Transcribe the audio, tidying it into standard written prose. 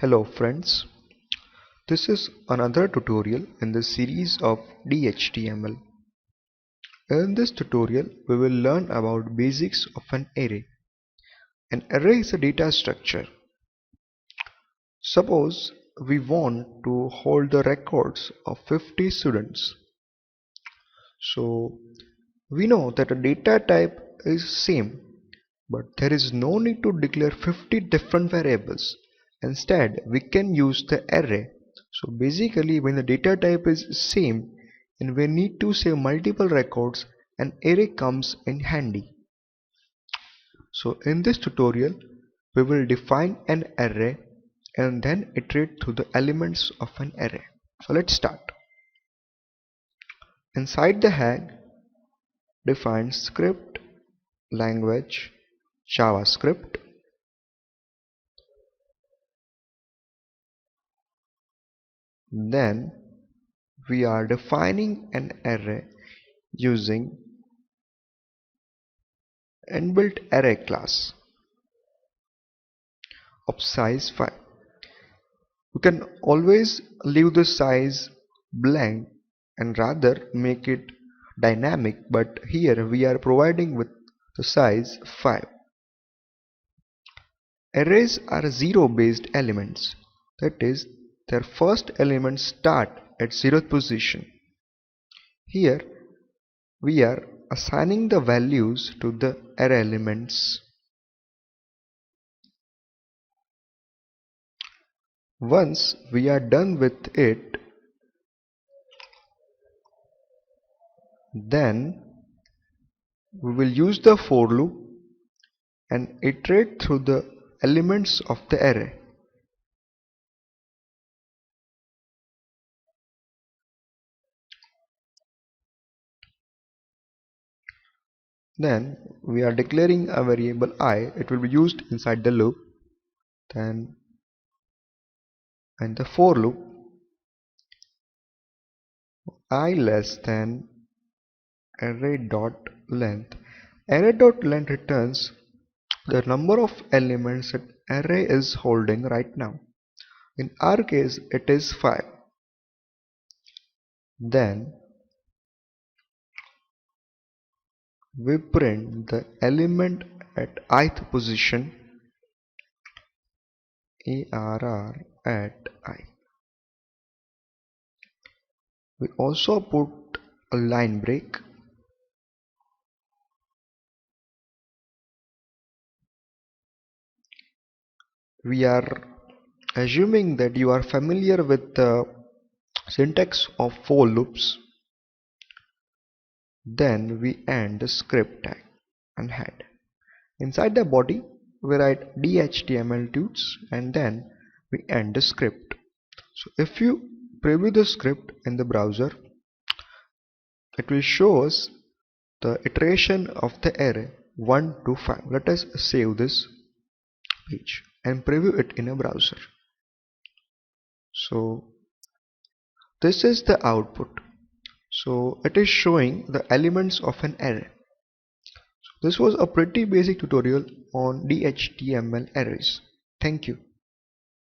Hello friends, this is another tutorial in the series of DHTML. In this tutorial, we will learn about basics of an array. An array is a data structure. Suppose we want to hold the records of 50 students. So we know that a data type is same, but there is no need to declare 50 different variables. Instead, we can use the array. So basically, when the data type is same and we need to save multiple records, an array comes in handy. So in this tutorial, we will define an array and then iterate through the elements of an array. So let's start. Inside the head, define script, language, JavaScript. Then we are defining an array using inbuilt array class of size 5. You can always leave the size blank and rather make it dynamic, but here we are providing with the size 5. Arrays are zero based elements, that is, their first elements start at 0th position. Here we are assigning the values to the array elements. Once we are done with it, then we will use the for loop and iterate through the elements of the array. Then we are declaring a variable I. It will be used inside the loop. Then in the for loop, I less than array.length. Array.length returns the number of elements that array is holding right now. In our case, it is 5. Then we print the element at ith position, arr at I. We also put a line break. We are assuming that you are familiar with the syntax of for loops. Then we end the script tag and head. Inside the body, we write DHTML tuts and then we end the script. So if you preview the script in the browser, it will show us the iteration of the array 1 to 5. Let us save this page and preview it in a browser. So this is the output. So it is showing the elements of an array. So this was a pretty basic tutorial on DHTML arrays. Thank you.